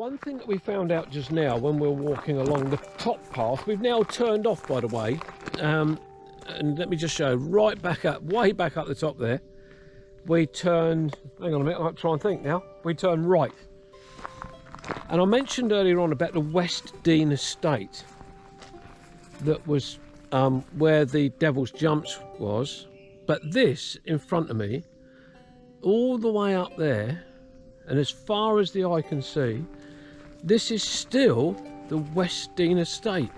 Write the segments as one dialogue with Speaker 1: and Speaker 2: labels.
Speaker 1: one thing that we found out just now when we were walking along the top path, we've now turned off, by the way, and let me just show, right back up, way back up the top there, we turned, hang on a minute, I'll try and think now, we turned right. And I mentioned earlier on about the West Dean estate, that was where the Devil's Jumps was, but this in front of me, all the way up there, and as far as the eye can see, this is still the West Dean estate.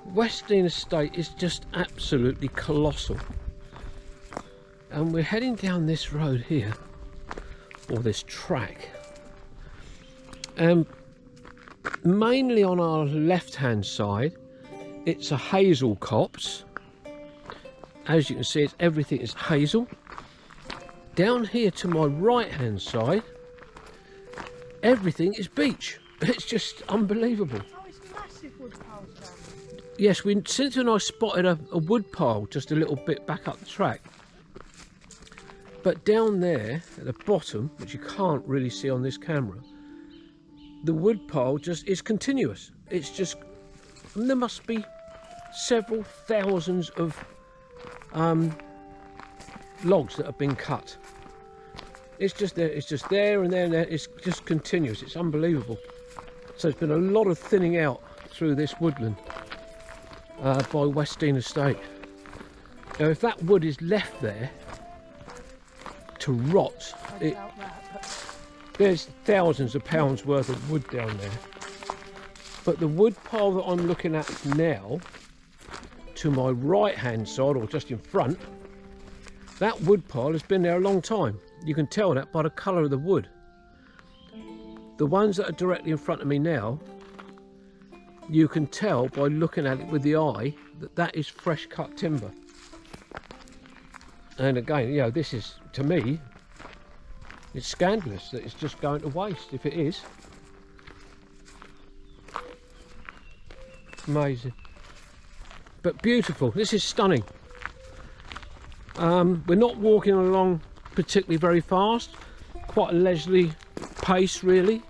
Speaker 1: West Dean estate is just absolutely colossal. And we're heading down this road here, or this track. And mainly on our left hand side, it's a hazel copse. As you can see, everything is hazel. Down here to my right hand side, everything is beech. It's just unbelievable.
Speaker 2: Oh, it's massive wood piles down there.
Speaker 1: Yes, Cynthia and I spotted a wood pile just a little bit back up the track. But down there at the bottom, which you can't really see on this camera, the wood pile just is continuous. It's just, I mean, there must be several thousands of logs that have been cut. It's just there, and there and there. It's just continuous. It's unbelievable. So there's been a lot of thinning out through this woodland by West Dean estate. Now if that wood is left there to rot, there's thousands of pounds worth of wood down there. But the wood pile that I'm looking at now, to my right hand side, or just in front, that wood pile has been there a long time. You can tell that by the colour of the wood. The ones that are directly in front of me now, you can tell by looking at it with the eye that that is fresh cut timber. And again, you know, this is, to me, it's scandalous that it's just going to waste if it is. Amazing. But beautiful. This is stunning. We're not walking along particularly very fast, quite a leisurely pace really,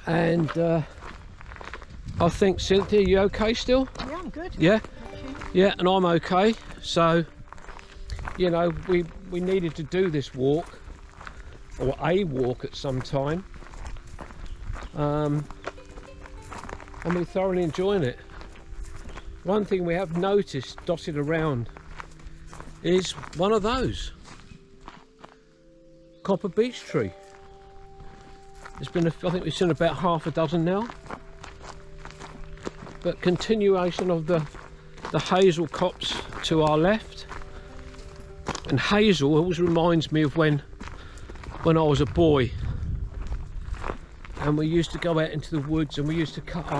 Speaker 1: and I think, Cynthia, you okay still?
Speaker 2: Yeah, I'm good.
Speaker 1: Yeah, yeah, and I'm okay. So, you know, we needed to do this walk, or a walk at some time, and we're thoroughly enjoying it. One thing we have noticed dotted around is one of those copper beech tree. There's been, I think we've seen about half a dozen now. But continuation of the hazel copse to our left. And hazel always reminds me of when I was a boy, and we used to go out into the woods and we used to cut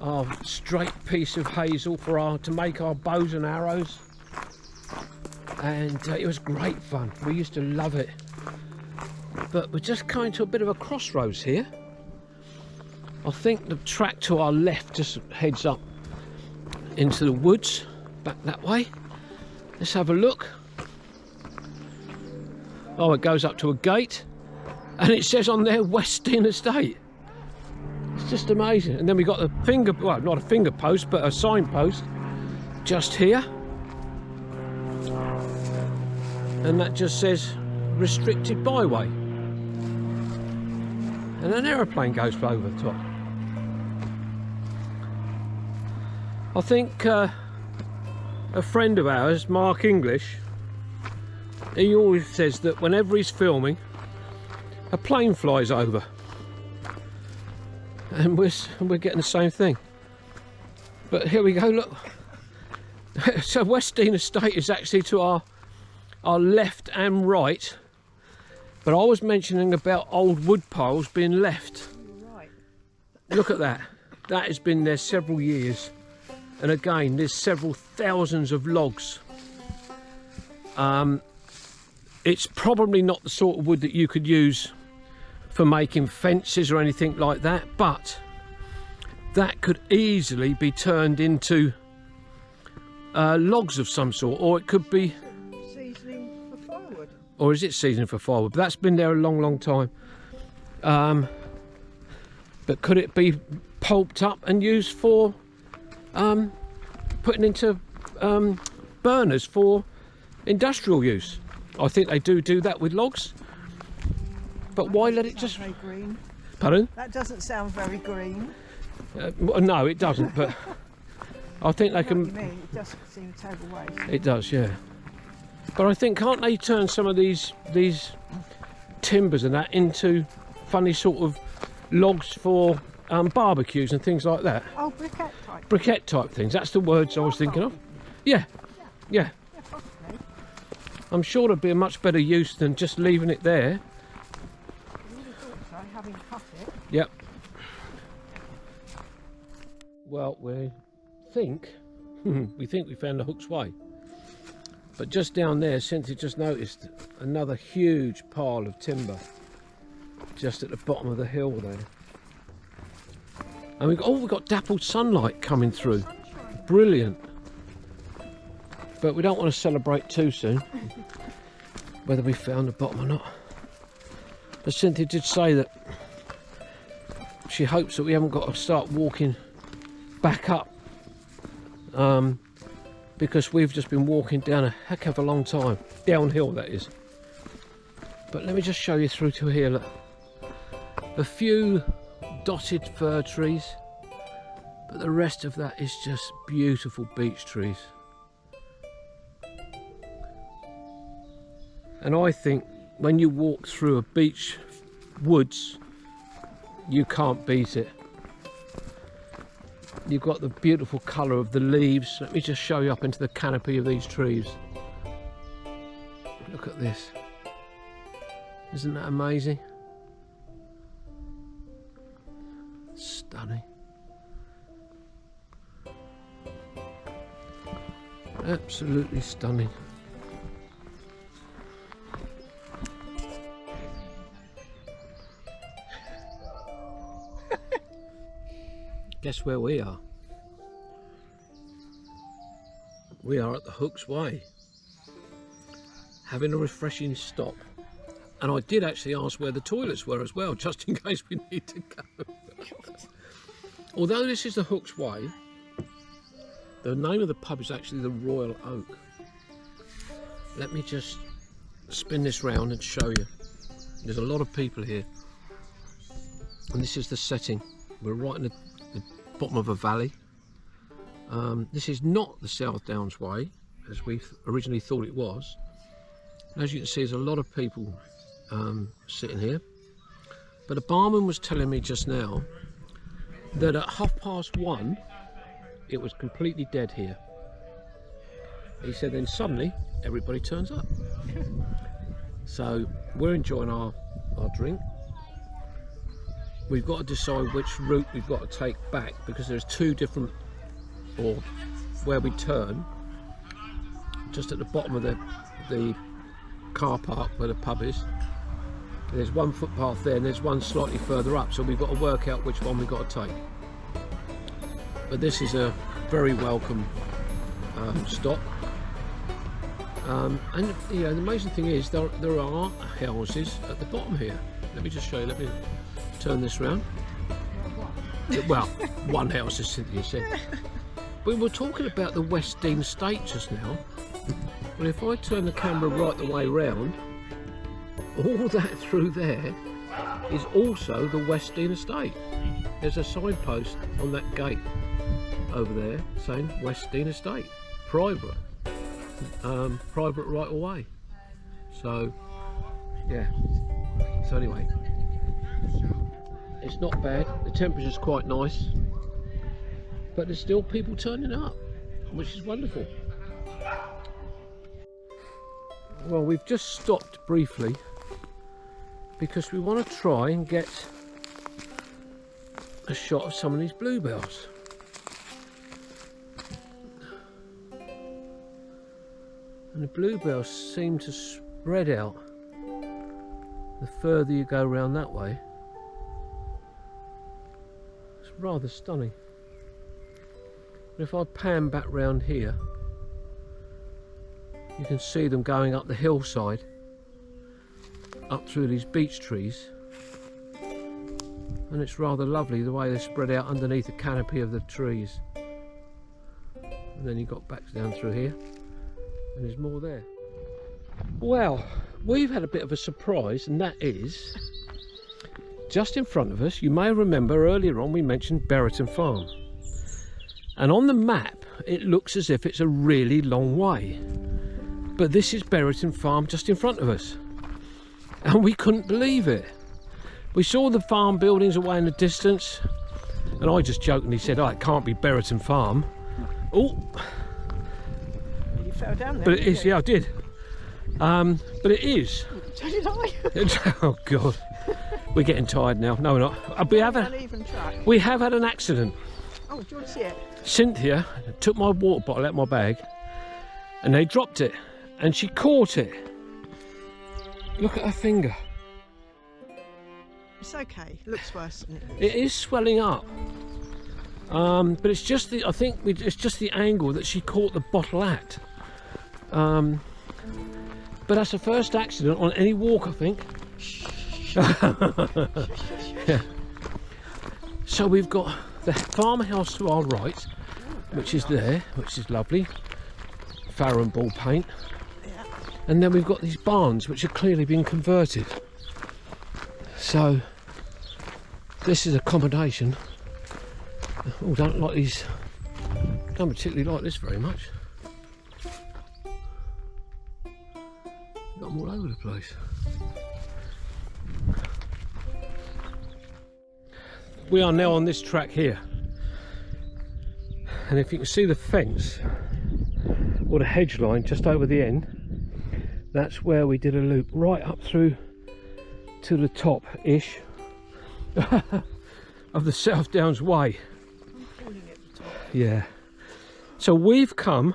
Speaker 1: our straight piece of hazel to make our bows and arrows. And it was great fun. We used to love it. But we're just coming to a bit of a crossroads here. I think the track to our left just heads up into the woods, back that way. Let's have a look. Oh, it goes up to a gate, and it says on there West Dean Estate. It's just amazing. And then we got the well, not a finger post, but a signpost just here. And that just says restricted byway, and an aeroplane goes over the top. I think a friend of ours, Mark English, he always says that whenever he's filming, a plane flies over, and we're getting the same thing. But here we go, look. So West Dean Estate is actually to our left and right, but I was mentioning about old wood piles being left.
Speaker 2: Right.
Speaker 1: Look at that. That has been there several years, and again there's several thousands of logs. It's probably not the sort of wood that you could use for making fences or anything like that, but that could easily be turned into logs of some sort, or it could be
Speaker 2: Seasoning for firewood.
Speaker 1: or is it seasoning for firewood? But that's been there a long time. But could it be pulped up and used for putting into burners for industrial use? I think they do that with logs. But why let it just...
Speaker 2: Very green.
Speaker 1: Pardon?
Speaker 2: That doesn't sound very green.
Speaker 1: Well, no, it doesn't, but I think they
Speaker 2: I know what you
Speaker 1: can...
Speaker 2: mean. It does seem a total waste.
Speaker 1: It does, yeah. But I think, can't they turn some of these timbers and that into funny sort of logs for barbecues and things like that?
Speaker 2: Oh, briquette type.
Speaker 1: Briquette type things, that's the words I was thinking of. Yeah, yeah.
Speaker 2: Yeah, possibly.
Speaker 1: I'm sure it'd be a much better use than just leaving it there.
Speaker 2: I really thought so, having cut it.
Speaker 1: Yep. Well, we think we found the Hook's Way. But just down there, Cynthia just noticed another huge pile of timber just at the bottom of the hill there. And we've got dappled sunlight coming through.
Speaker 2: Sunshine.
Speaker 1: Brilliant. But we don't want to celebrate too soon, whether we found the bottom or not. But Cynthia did say that she hopes that we haven't got to start walking back up, because we've just been walking down a heck of a long time, downhill that is. But let me just show you through to here. Look, a few dotted fir trees, but the rest of that is just beautiful beech trees. And I think when you walk through a beech woods, you can't beat it. You've got the beautiful colour of the leaves. Let me just show you up into the canopy of these trees. Look at this. Isn't that amazing? Stunning. Absolutely stunning. Guess where we are? We are at the Hook's Way, having a refreshing stop. And I did actually ask where the toilets were as well, just in case we need to go. Although this is the Hook's Way, the name of the pub is actually the Royal Oak. Let me just spin this round and show you. There's a lot of people here, and this is the setting. We're right in the bottom of a valley. This is not the Southdowns Way as we originally thought it was. And as you can see, there's a lot of people sitting here, but a barman was telling me just now that at 1:30 it was completely dead here. He said then suddenly everybody turns up. So we're enjoying our drink. We've got to decide which route we've got to take back, because there's two different, or where we turn, just at the bottom of the car park where the pub is. There's one footpath there and there's one slightly further up, so we've got to work out which one we've got to take. But this is a very welcome stop. And you know, the amazing thing is there are houses at the bottom here. Let me just show you. Let me turn this round. Well, one house, as Cynthia said. We were talking about the West Dean Estate just now. Well, if I turn the camera right the way round, all that through there is also the West Dean Estate. There's a signpost on that gate over there saying West Dean Estate, private right away. So yeah, so anyway, it's not bad. The temperature's quite nice, but there's still people turning up, which is wonderful. Well, we've just stopped briefly because we want to try and get a shot of some of these bluebells. And the bluebells seem to spread out the further you go around that way. It's rather stunning. And if I pan back round here, you can see them going up the hillside, up through these beech trees. And it's rather lovely the way they're spread out underneath the canopy of the trees. And then you got back down through here, and there's more there. Well, we've had a bit of a surprise, and that is just in front of us. You may remember earlier on we mentioned Barton Farm, and on the map it looks as if it's a really long way, but this is Barton Farm just in front of us, and we couldn't believe it. We saw the farm buildings away in the distance, and I just jokingly said, oh, it can't be Barton Farm. Oh,
Speaker 2: You fell down there.
Speaker 1: but it
Speaker 2: didn't
Speaker 1: is,
Speaker 2: you?
Speaker 1: yeah, I did. But it is.
Speaker 2: So did I.
Speaker 1: Oh God, we're getting tired now. No, we're not. We have
Speaker 2: Uneven track.
Speaker 1: we have had an accident.
Speaker 2: Oh, do you want to see it?
Speaker 1: Cynthia took my water bottle out of my bag, and they dropped it, and she caught it. Look at her finger.
Speaker 2: It's okay. It looks worse than it is.
Speaker 1: It is swelling up, but it's just the. I think it's just the angle that she caught the bottle at. But that's the first accident on any walk, I think. Yeah. So we've got the farmhouse to our right, which is there, which is lovely. Farrow ball paint.
Speaker 2: Yeah.
Speaker 1: And then we've got these barns which are clearly being converted. So this is accommodation. Oh, don't like these. Don't particularly like this very much. Got them all over the place. We are now on this track here, and if you can see the fence or the hedge line just over the end, that's where we did a loop right up through to the top-ish of the Southdowns Way.
Speaker 2: I'm calling it the top.
Speaker 1: Yeah. So we've come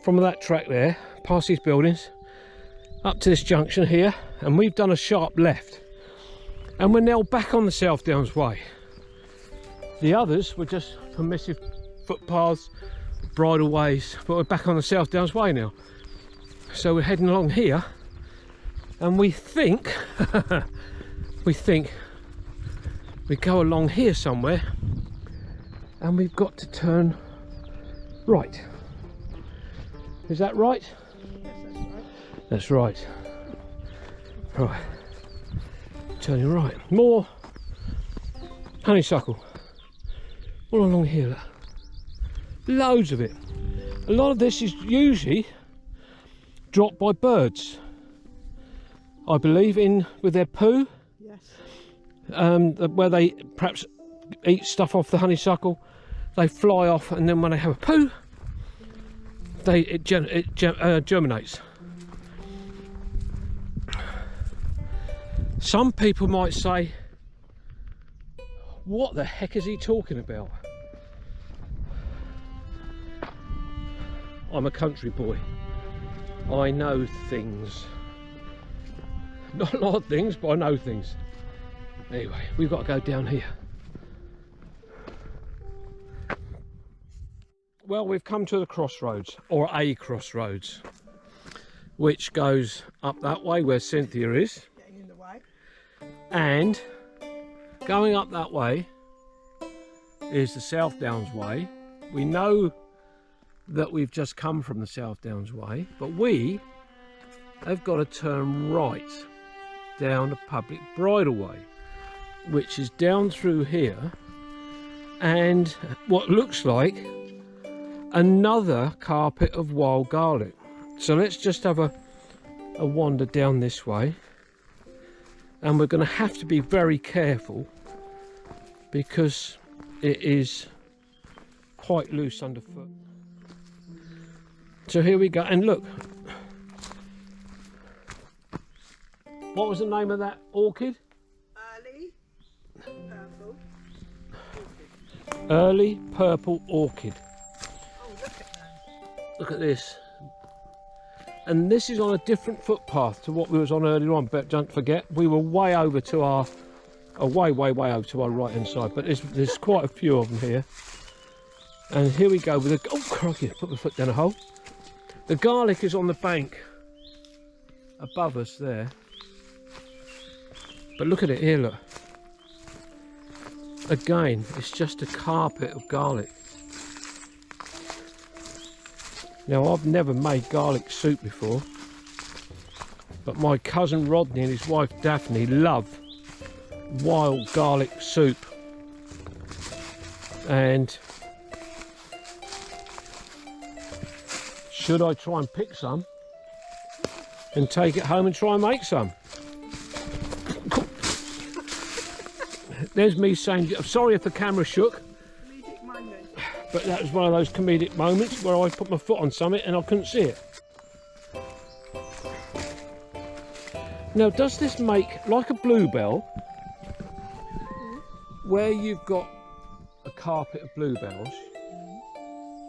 Speaker 1: from that track there, past these buildings, up to this junction here, and we've done a sharp left. And we're now back on the Southdowns Way. The others were just permissive footpaths, bridleways, but we're back on the Southdowns Way now. So we're heading along here, and we think, we go along here somewhere, and we've got to turn right. Is that right?
Speaker 2: Yes, that's right.
Speaker 1: That's right. Right. Turning right. More honeysuckle. All along here. Look. Loads of it. A lot of this is usually dropped by birds, I believe, in with their poo.
Speaker 2: Yes.
Speaker 1: Where they perhaps eat stuff off the honeysuckle. They fly off, and then when they have a poo, it germinates. Some people might say, what the heck is he talking about? I'm a country boy. I know things. Not a lot of things, but I know things. Anyway, we've got to go down here. Well, we've come to the crossroads, or a crossroads, which goes up that way where Cynthia is.
Speaker 2: Getting in the way.
Speaker 1: And going up that way is the Southdowns Way. We know that we've just come from the Southdowns Way, but we have got to turn right down a public bridleway, which is down through here, and what looks like another carpet of wild garlic. So let's just have a wander down this way. And we're going to have to be very careful because it is quite loose underfoot. So here we go, and look, what was the name of that orchid?
Speaker 2: Early purple.
Speaker 1: Early purple orchid.
Speaker 2: Oh, look at that.
Speaker 1: Look at this. And this is on a different footpath to what we was on earlier on, but don't forget we were way over to our way over to our right hand side, but there's quite a few of them here. And here we go with a, oh crikey, put my foot down a hole. The garlic is on the bank above us there, but look at it here, look. Again, it's just a carpet of garlic. Now, I've never made garlic soup before, but my cousin Rodney and his wife Daphne love wild garlic soup. And should I try and pick some and take it home and try and make some? There's me saying, I'm sorry if the camera shook,
Speaker 2: Comedic moment.
Speaker 1: but that was one of those comedic moments where I put my foot on something and I couldn't see it. Now, does this make, like a bluebell, where you've got a carpet of bluebells,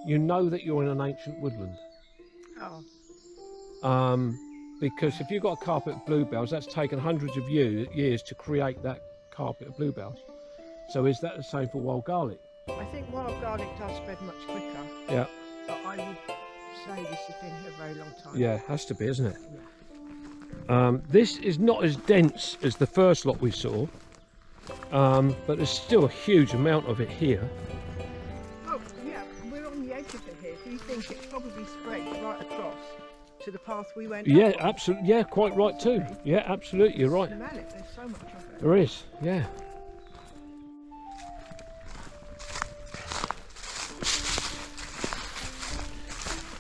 Speaker 1: you know that you're in an ancient woodland?
Speaker 2: Oh.
Speaker 1: Because if you've got a carpet of bluebells, that's taken hundreds of years to create that carpet of bluebells. So is that the same for wild garlic?
Speaker 2: I think wild garlic does spread much quicker.
Speaker 1: Yeah.
Speaker 2: But I would say this has been here a very long time.
Speaker 1: Yeah, has to be, isn't it? This is not as dense as the first lot we saw, but there's still a huge amount of it here.
Speaker 2: Oh, yeah, we're on the edge of it here. Do you think it probably spread right across to the path we went
Speaker 1: Yeah,
Speaker 2: up on?
Speaker 1: absolutely. Yeah, quite right too. Yeah, absolutely. You're right.
Speaker 2: Smell it, there's so much of it.
Speaker 1: There is. Yeah.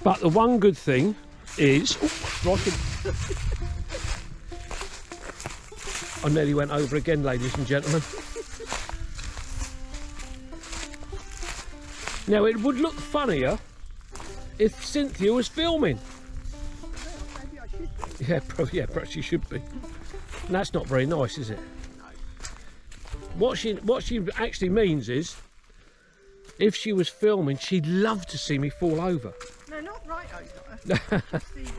Speaker 1: But the one good thing is, I nearly went over again, ladies and gentlemen. Now, it would look funnier if Cynthia was filming.
Speaker 2: Maybe I should be.
Speaker 1: Yeah, perhaps she should be. And that's not very nice, is it? What she actually means is, if she was filming, she'd love to see me fall over.
Speaker 2: No, not right over. Just the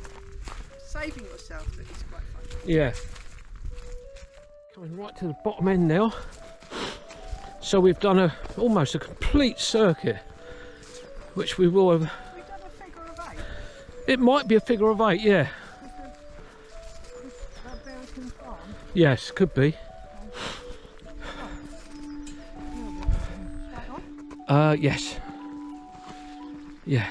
Speaker 2: saving yourself that is quite funny.
Speaker 1: Yeah. Coming right to the bottom end now. So we've done almost a complete circuit, which we will have.
Speaker 2: We've done a figure of 8.
Speaker 1: It might be a figure of 8, yeah.
Speaker 2: With Barton Farm.
Speaker 1: Yes, could be. Yes. Yeah.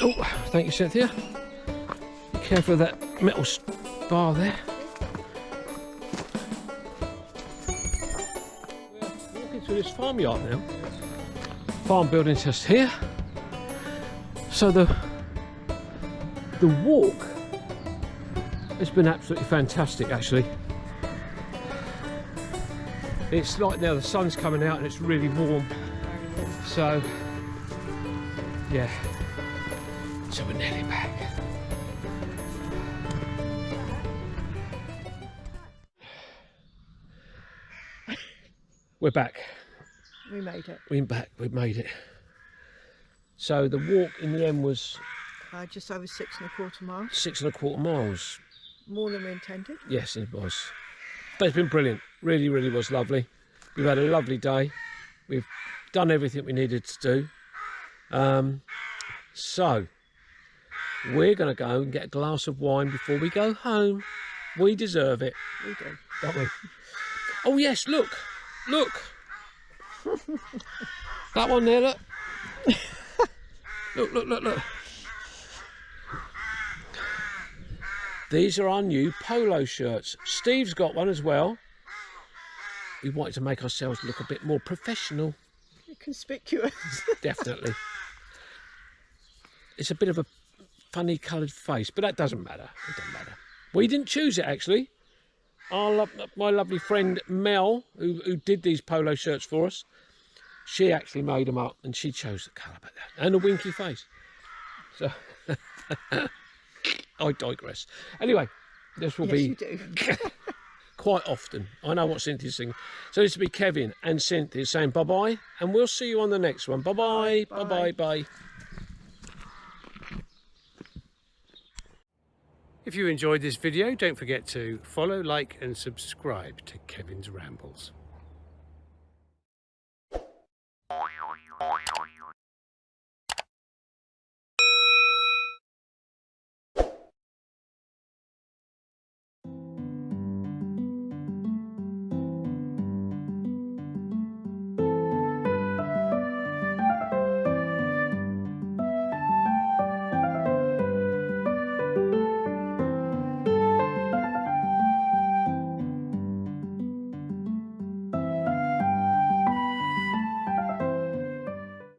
Speaker 1: Oh, thank you, Cynthia. Be careful of that metal bar there. We're walking through this farmyard now. Farm building's just here. So the walk has been absolutely fantastic, actually. It's like now the sun's coming out and it's really warm. So, yeah. So we're nearly back. We're back.
Speaker 2: We made it.
Speaker 1: We're back. We've made it. So the walk in the end was
Speaker 2: Just over 6¼ miles.
Speaker 1: 6¼ miles.
Speaker 2: More than we intended.
Speaker 1: Yes, it was. But it's been brilliant. Really, really was lovely. We've had a lovely day. We've done everything we needed to do. So we're going to go and get a glass of wine before we go home. We deserve it,
Speaker 2: We do.
Speaker 1: don't we? Oh yes, look. That one there, look. Look. These are our new polo shirts. Steve's got one as well. We wanted to make ourselves look a bit more professional.
Speaker 2: Conspicuous.
Speaker 1: Definitely. It's a bit of a funny coloured face, but that doesn't matter. It doesn't matter. We didn't choose it, actually. My lovely friend Mel, who did these polo shirts for us, she actually made them up and she chose the colour about that. And a winky face. So, I digress. Anyway, this will
Speaker 2: Yes,
Speaker 1: be
Speaker 2: you do.
Speaker 1: quite often. I know what Cynthia's singing. So this will be Kevin and Cynthia saying bye-bye, and we'll see you on the next one. Bye-bye,
Speaker 2: Bye.
Speaker 1: bye-bye, bye. If you enjoyed this video, don't forget to follow, like and subscribe to Kevin's Rambles.